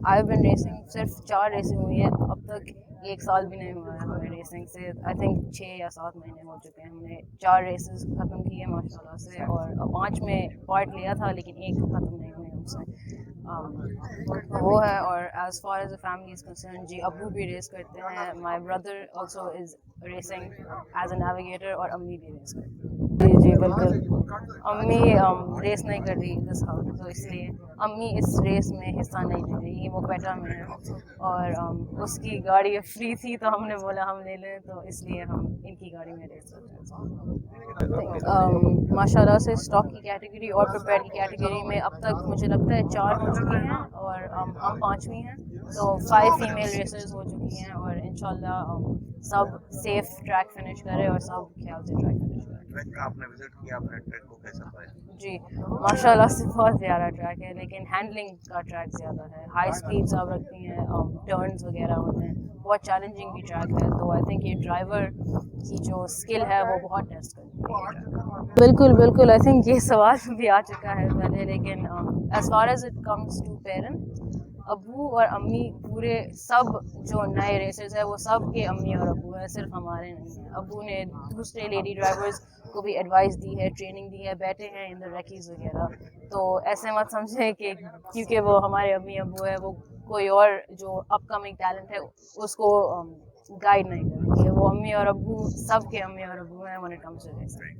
I have been racing, صرف 4 racing ہوئی ہیں اب تک, 1 سال بھی نہیں ہوا ہے ہمیں ریسنگ سے. آئی تھنک 6 یا 7 مہینے ہو چکے ہیں. ہم نے 4 ریسز ختم کی ہیں ماشاء اللہ سے, اور 5 میں پارٹ لیا تھا لیکن 1 ختم نہیں ہوئی ہم سے. وہ ہے. اور as far as a family is concern, جی ابو بھی ریس کرتے ہیں, my brother also is racing as a navigator, اور امی بھی ریس کرتی ہیں. جی جی بالکل. امی ریس نہیں کر رہی دس ہاؤس, تو اس لیے امی اس ریس میں حصہ نہیں لے رہی. وہ کوئٹہ میں ہے اور اس کی گاڑی فری تھی تو ہم نے بولا ہم لے لیں, تو اس لیے ہم ان کی گاڑی میں ریس کرتے ہیں. ماشاء اللہ سے اسٹاک کی کیٹیگری اور پریپیئر کی کیٹیگری میں اب تک مجھے لگتا ہے 4 ہو چکی ہیں, اور ہم 5ویں ہیں, تو 5 فیمیل ریسرز ہو چکی ہیں, اور انشاءاللہ سب سیف ٹریک فنش کرے اور سب خیال سے ٹریک فنش کرے. آپ نے وزٹ کیا, آپ نے ٹریک کو کیسا پایا؟ جی ماشاء اللہ سے بہت پیارا ٹریک ہے, لیکن ہینڈلنگ کا ٹریک زیادہ ہے. ہائی اسپیڈس آپ رکھتی ہیں, ٹرنس وغیرہ ہوتے ہیں, بہت چیلنجنگ بھی ٹریک ہے. تو آئی تھنک یہ ڈرائیور کی جو اسکل ہے وہ بہت ٹیسٹ کرتی ہے. بالکل بالکل, آئی تھنک یہ سوال بھی آ چکا ہے پہلے, لیکن as far as it comes to parent, ابو اور امی پورے سب جو نئے ریسرز ہیں وہ سب کے امی اور ابو ہیں, صرف ہمارے نہیں ہیں. ابو نے دوسرے لیڈی ڈرائیورز کو بھی ایڈوائس دی ہے, ٹریننگ دی ہے, بیٹھے ہیں ان دا ریکیز وغیرہ. تو ایسے مت سمجھیں کہ کیونکہ وہ ہمارے امی ابو ہیں وہ کوئی اور جو اپ کمنگ ٹیلنٹ ہے اس کو گائیڈ نہیں کریں گے. وہ امی اور ابو سب کے امی اور ابو ہیں when it comes to racing.